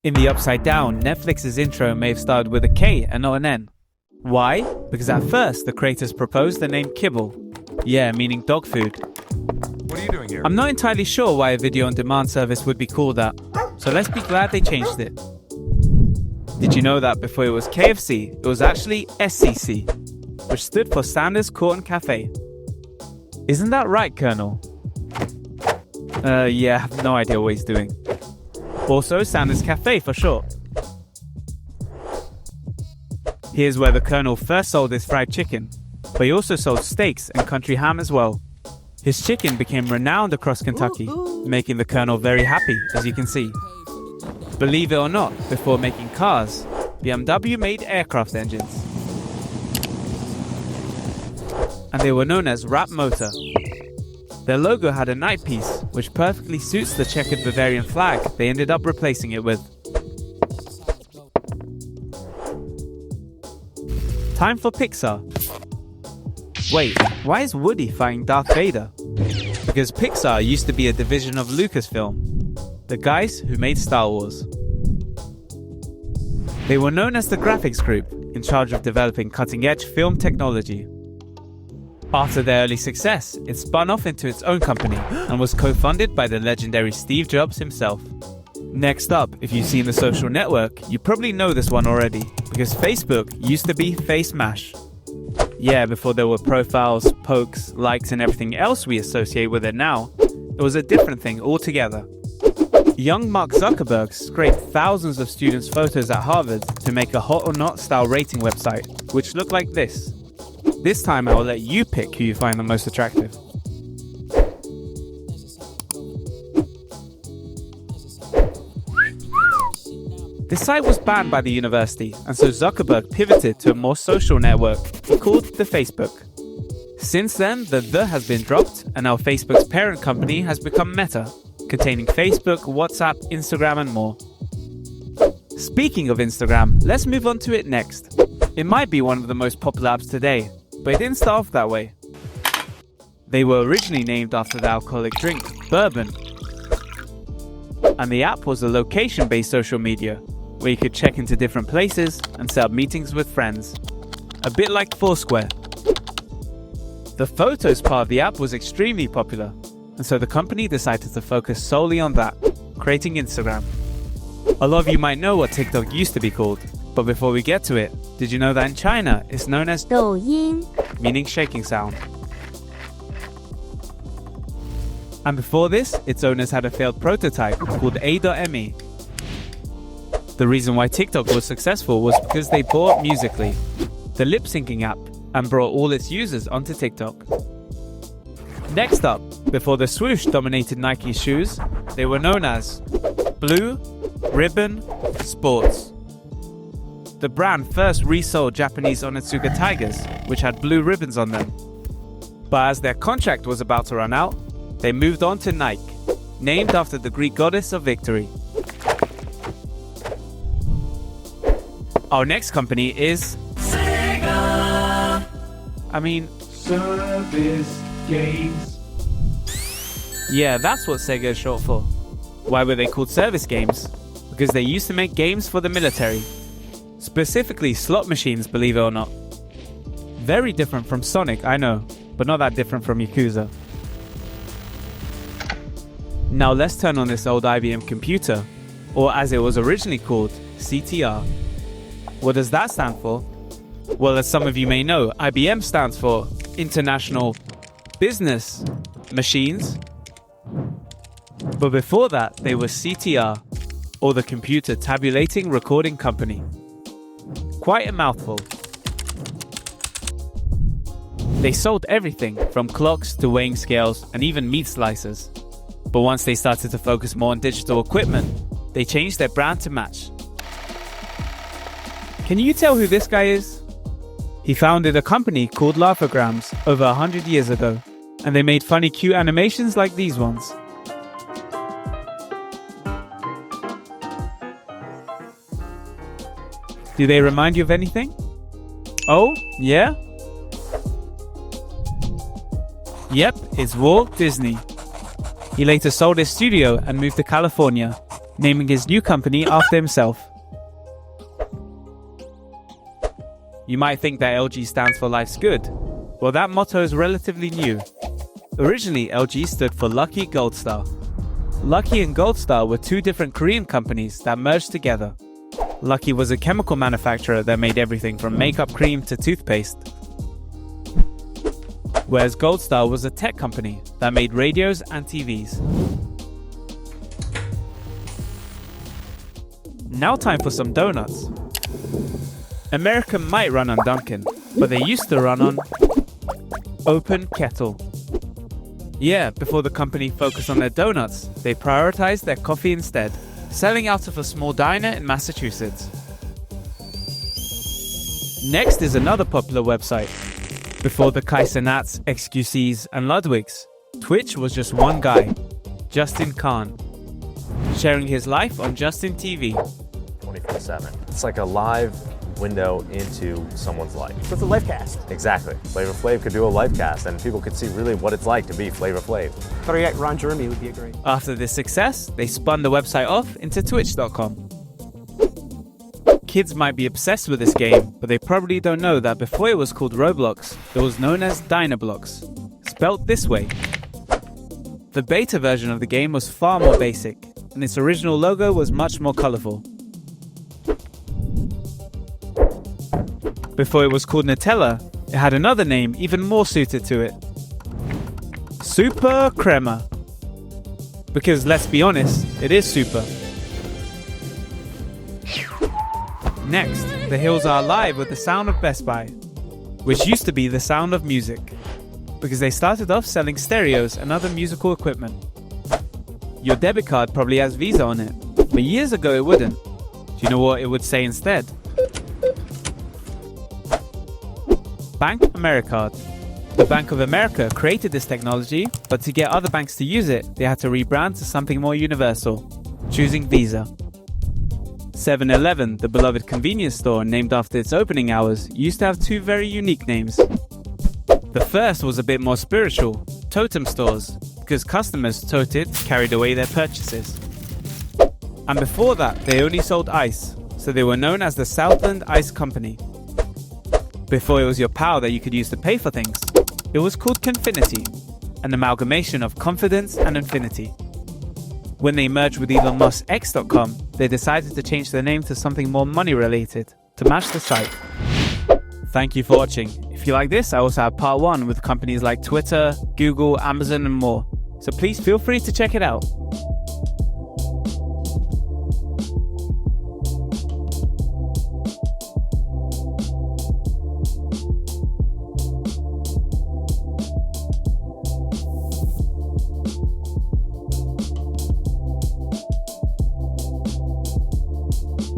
In the Upside Down, Netflix's intro may have started with a K and not an N. Why? Because at first, the creators proposed the name Kibble. Yeah, meaning dog food. What are you doing here? I'm not entirely sure why a video on demand service would be called that, so let's be glad they changed it. Did you know that before it was KFC, it was actually SCC, which stood for Sanders Court and Cafe? Isn't that right, Colonel? Yeah, I have no idea what he's doing. Also, Sanders Cafe for short. Here's where the Colonel first sold his fried chicken, but he also sold steaks and country ham as well. His chicken became renowned across Kentucky, making the Colonel very happy, as you can see. Believe it or not, before making cars, BMW made aircraft engines. And they were known as Rap Motor. Their logo had a night piece, which perfectly suits the checkered Bavarian flag they ended up replacing it with. Time for Pixar. Wait, why is Woody fighting Darth Vader? Because Pixar used to be a division of Lucasfilm, the guys who made Star Wars. They were known as the graphics group, in charge of developing cutting-edge film technology. After their early success, it spun off into its own company and was co-funded by the legendary Steve Jobs himself. Next up, if you've seen The Social Network, you probably know this one already, because Facebook used to be Face Mash. Yeah, before there were profiles, pokes, likes and everything else we associate with it now, it was a different thing altogether. Young Mark Zuckerberg scraped thousands of students' photos at Harvard to make a hot or not style rating website, which looked like this. This time I will let you pick who you find the most attractive. This site was banned by the university, and so Zuckerberg pivoted to a more social network called the Facebook. Since then, the has been dropped, and now Facebook's parent company has become Meta, containing Facebook, WhatsApp, Instagram and more. Speaking of Instagram, let's move on to it next. It might be one of the most popular apps today, but it didn't start off that way. They were originally named after the alcoholic drink, bourbon. And the app was a location-based social media, where you could check into different places and set up meetings with friends. A bit like Foursquare. The photos part of the app was extremely popular, and so the company decided to focus solely on that, creating Instagram. A lot of you might know what TikTok used to be called, but before we get to it, did you know that in China it's known as 抖音 meaning shaking sound? And before this, its owners had a failed prototype called A.me. The reason why TikTok was successful was because they bought Musical.ly, the lip-syncing app, and brought all its users onto TikTok. Next up, before the swoosh dominated Nike's shoes, they were known as Blue Ribbon Sports. The brand first resold Japanese Onitsuka Tigers, which had blue ribbons on them. But as their contract was about to run out, they moved on to Nike, named after the Greek goddess of victory. Our next company is Sega. Service games. Yeah, that's what Sega is short for. Why were they called service games? Because they used to make games for the military. Specifically slot machines, believe it or not. Very different from Sonic, I know, but not that different from Yakuza. Now let's turn on this old IBM computer, or as it was originally called, CTR. What does that stand for? Well, as some of you may know, IBM stands for International Business Machines. But before that, they were CTR, or the Computer Tabulating Recording Company. Quite a mouthful. They sold everything from clocks to weighing scales and even meat slicers. But once they started to focus more on digital equipment, they changed their brand to match. Can you tell who this guy is? He founded a company called Laugh-O-Grams over 100 years ago, and they made funny cute animations like these ones. Do they remind you of anything? Oh, yeah? Yep, it's Walt Disney. He later sold his studio and moved to California, naming his new company after himself. You might think that LG stands for Life's Good. Well, that motto is relatively new. Originally, LG stood for Lucky Gold Star. Lucky and Gold Star were two different Korean companies that merged together. Lucky was a chemical manufacturer that made everything from makeup cream to toothpaste, whereas Gold Star was a tech company that made radios and TVs. Now time for some donuts. America might run on Dunkin', but they used to run on Open Kettle. Yeah, before the company focused on their donuts, they prioritized their coffee instead, selling out of a small diner in Massachusetts. Next is another popular website. Before the Kaizenats, XQCs, and Ludwigs, Twitch was just one guy, Justin Khan, sharing his life on Justin TV. 24/7. It's like a live window into someone's life. So it's a live cast. Exactly. Flavor Flav could do a live cast and people could see really what it's like to be Flavor Flav. Better yet, Ron Jeremy would be a great. After this success, they spun the website off into Twitch.com. Kids might be obsessed with this game, but they probably don't know that before it was called Roblox, it was known as Dynablocks, spelt this way. The beta version of the game was far more basic, and its original logo was much more colorful. Before it was called Nutella, it had another name even more suited to it. Super Crema. Because let's be honest, it is super. Next, the hills are alive with the sound of Best Buy, which used to be the sound of music, because they started off selling stereos and other musical equipment. Your debit card probably has Visa on it, but years ago it wouldn't. Do you know what it would say instead? Bank AmeriCard. The Bank of America created this technology, but to get other banks to use it, they had to rebrand to something more universal, choosing Visa. 7-Eleven, the beloved convenience store named after its opening hours, used to have two very unique names. The first was a bit more spiritual, totem stores, because customers toted carried away their purchases. And before that, they only sold ice, so they were known as the Southland Ice Company. Before it was your pal that you could use to pay for things, it was called Confinity, an amalgamation of confidence and infinity. When they merged with Elon Musk's X.com, they decided to change their name to something more money related to match the site. Thank you for watching. If you like this, I also have part 1 with companies like Twitter, Google, Amazon and more. So please feel free to check it out.